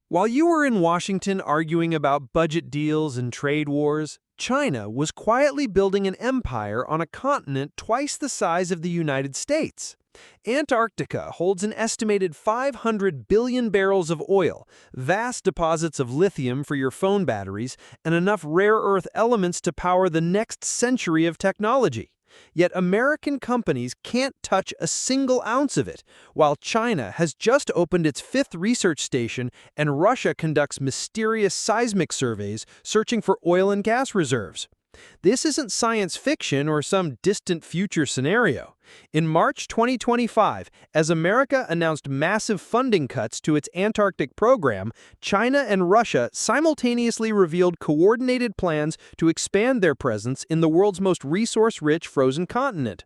While you were in Washington arguing about budget deals and trade wars, China was quietly building an empire on a continent twice the size of the United States. Antarctica holds an estimated 500 billion barrels of oil, vast deposits of lithium for your phone batteries, and enough rare earth elements to power the next century of technology. Yet American companies can't touch a single ounce of it, while China has just opened its fifth research station and Russia conducts mysterious seismic surveys searching for oil and gas reserves. This isn't science fiction or some distant future scenario. In March 2025, as America announced massive funding cuts to its Antarctic program, China and Russia simultaneously revealed coordinated plans to expand their presence in the world's most resource-rich frozen continent.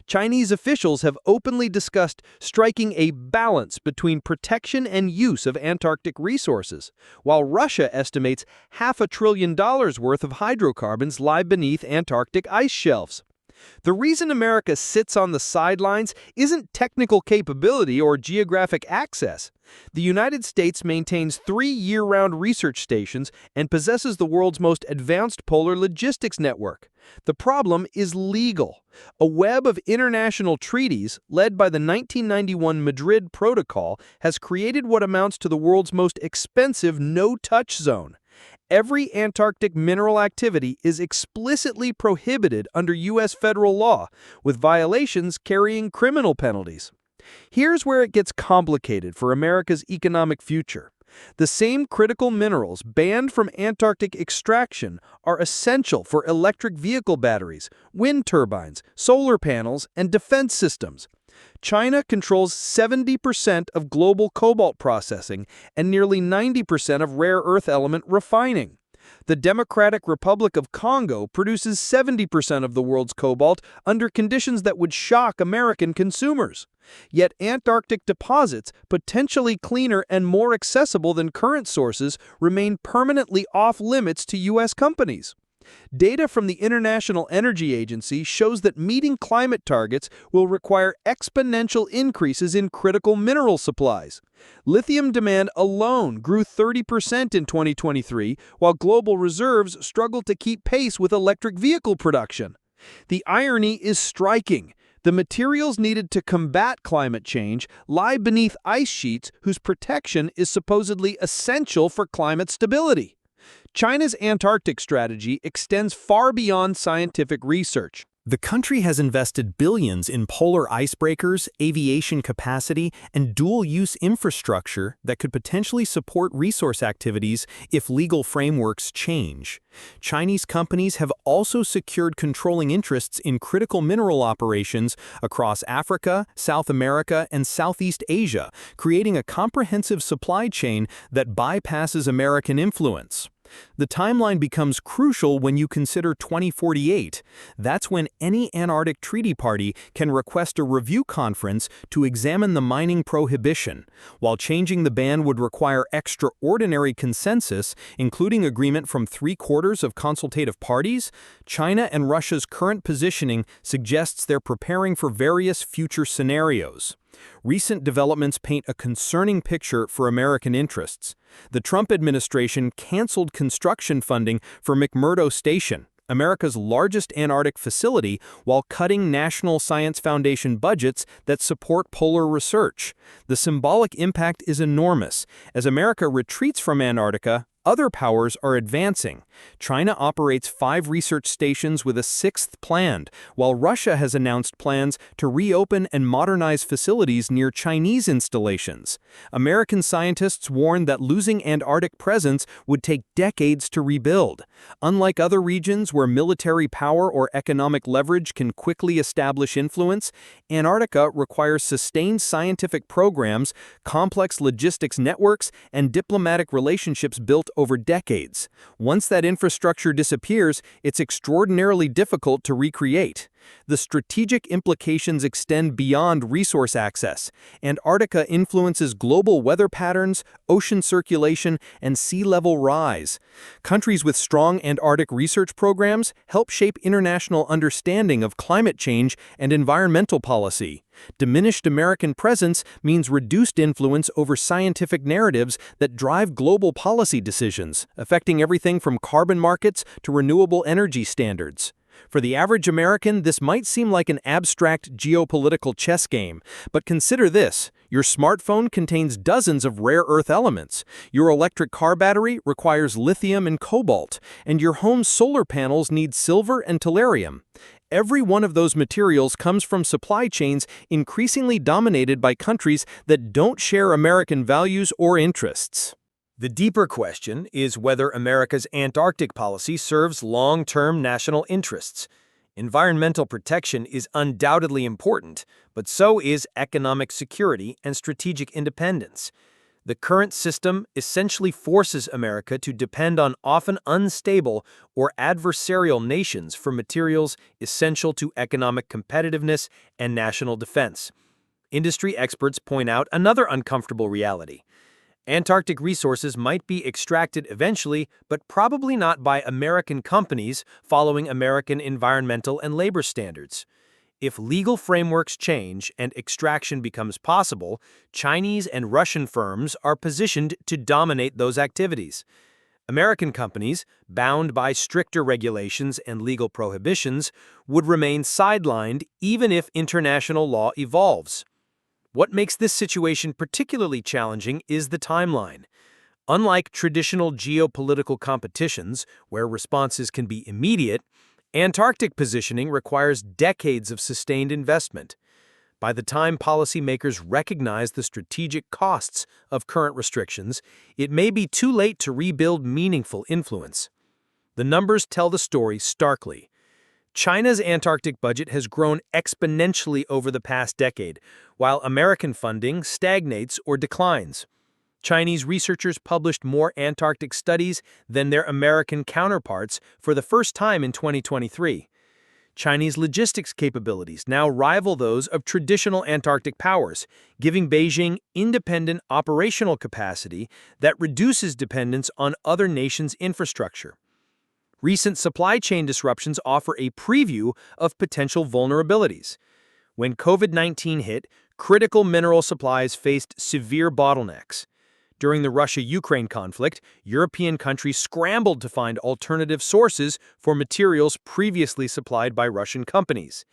Chinese officials have openly discussed striking a balance between protection and use of Antarctic resources, while Russia estimates $500 billion worth of hydrocarbons lie beneath Antarctic ice shelves. The reason America sits on the sidelines isn't technical capability or geographic access. The United States maintains 3 year-round research stations and possesses the world's most advanced polar logistics network. The problem is legal. A web of international treaties, led by the 1991 Madrid Protocol, has created what amounts to the world's most expensive no-touch zone. Every Antarctic mineral activity is explicitly prohibited under U.S. federal law, with violations carrying criminal penalties. Here's where it gets complicated for America's economic future. The same critical minerals banned from Antarctic extraction are essential for electric vehicle batteries, wind turbines, solar panels, and defense systems. China controls 70% of global cobalt processing and nearly 90% of rare earth element refining. The Democratic Republic of Congo produces 70% of the world's cobalt under conditions that would shock American consumers. Yet Antarctic deposits, potentially cleaner and more accessible than current sources, remain permanently off-limits to U.S. companies. Data from the International Energy Agency shows that meeting climate targets will require exponential increases in critical mineral supplies. Lithium demand alone grew 30% in 2023, while global reserves struggle to keep pace with electric vehicle production. The irony is striking. The materials needed to combat climate change lie beneath ice sheets whose protection is supposedly essential for climate stability. China's Antarctic strategy extends far beyond scientific research. The country has invested billions in polar icebreakers, aviation capacity, and dual-use infrastructure that could potentially support resource activities if legal frameworks change. Chinese companies have also secured controlling interests in critical mineral operations across Africa, South America, and Southeast Asia, creating a comprehensive supply chain that bypasses American influence. The timeline becomes crucial when you consider 2048. That's when any Antarctic Treaty Party can request a review conference to examine the mining prohibition. While changing the ban would require extraordinary consensus, including agreement from 3/4 of consultative parties, China and Russia's current positioning suggests they're preparing for various future scenarios. Recent developments paint a concerning picture for American interests. The Trump administration canceled construction funding for McMurdo Station, America's largest Antarctic facility, while cutting National Science Foundation budgets that support polar research. The symbolic impact is enormous. As America retreats from Antarctica, other powers are advancing. China operates 5 research stations with a 6th planned, while Russia has announced plans to reopen and modernize facilities near Chinese installations. American scientists warn that losing Antarctic presence would take decades to rebuild. Unlike other regions where military power or economic leverage can quickly establish influence, Antarctica requires sustained scientific programs, complex logistics networks, and diplomatic relationships built over decades. Once that infrastructure disappears, it's extraordinarily difficult to recreate. The strategic implications extend beyond resource access. Antarctica influences global weather patterns, ocean circulation, and sea level rise. Countries with strong Antarctic research programs help shape international understanding of climate change and environmental policy. Diminished American presence means reduced influence over scientific narratives that drive global policy decisions, affecting everything from carbon markets to renewable energy standards. For the average American, this might seem like an abstract geopolitical chess game, but consider this. Your smartphone contains dozens of rare earth elements. Your electric car battery requires lithium and cobalt, and your home's solar panels need silver and tellurium. Every one of those materials comes from supply chains increasingly dominated by countries that don't share American values or interests. The deeper question is whether America's Antarctic policy serves long-term national interests. Environmental protection is undoubtedly important, but so is economic security and strategic independence. The current system essentially forces America to depend on often unstable or adversarial nations for materials essential to economic competitiveness and national defense. Industry experts point out another uncomfortable reality. Antarctic resources might be extracted eventually, but probably not by American companies following American environmental and labor standards. If legal frameworks change and extraction becomes possible, Chinese and Russian firms are positioned to dominate those activities. American companies, bound by stricter regulations and legal prohibitions, would remain sidelined even if international law evolves. What makes this situation particularly challenging is the timeline. Unlike traditional geopolitical competitions, where responses can be immediate, Antarctic positioning requires decades of sustained investment. By the time policymakers recognize the strategic costs of current restrictions, it may be too late to rebuild meaningful influence. The numbers tell the story starkly. China's Antarctic budget has grown exponentially over the past decade, while American funding stagnates or declines. Chinese researchers published more Antarctic studies than their American counterparts for the first time in 2023. Chinese logistics capabilities now rival those of traditional Antarctic powers, giving Beijing independent operational capacity that reduces dependence on other nations' infrastructure. Recent supply chain disruptions offer a preview of potential vulnerabilities. When COVID-19 hit, critical mineral supplies faced severe bottlenecks. During the Russia-Ukraine conflict, European countries scrambled to find alternative sources for materials previously supplied by Russian companies.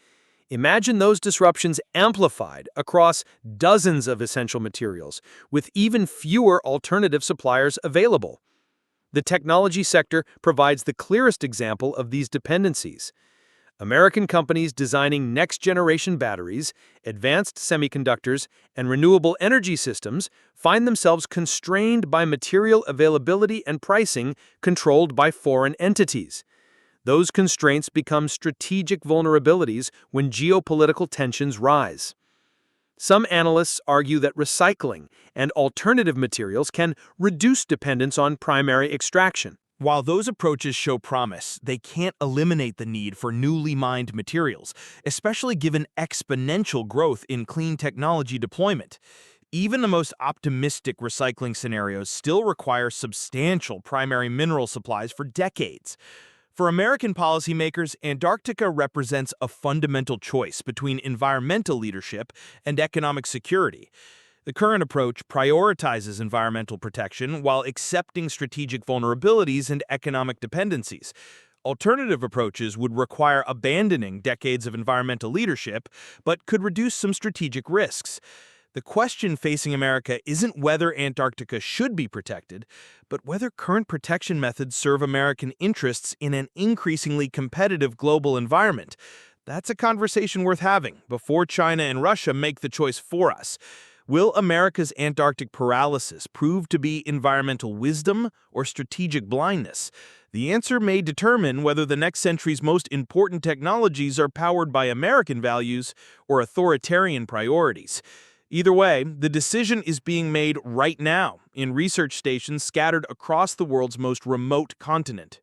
Imagine those disruptions amplified across dozens of essential materials, with even fewer alternative suppliers available. The technology sector provides the clearest example of these dependencies. American companies designing next-generation batteries, advanced semiconductors, and renewable energy systems find themselves constrained by material availability and pricing controlled by foreign entities. Those constraints become strategic vulnerabilities when geopolitical tensions rise. Some analysts argue that recycling and alternative materials can reduce dependence on primary extraction. While those approaches show promise, they can't eliminate the need for newly mined materials, especially given exponential growth in clean technology deployment. Even the most optimistic recycling scenarios still require substantial primary mineral supplies for decades. For American policymakers, Antarctica represents a fundamental choice between environmental leadership and economic security. The current approach prioritizes environmental protection while accepting strategic vulnerabilities and economic dependencies. Alternative approaches would require abandoning decades of environmental leadership, but could reduce some strategic risks. The question facing America isn't whether Antarctica should be protected, but whether current protection methods serve American interests in an increasingly competitive global environment. That's a conversation worth having before China and Russia make the choice for us. Will America's Antarctic paralysis prove to be environmental wisdom or strategic blindness? The answer may determine whether the next century's most important technologies are powered by American values or authoritarian priorities. Either way, the decision is being made right now in research stations scattered across the world's most remote continent.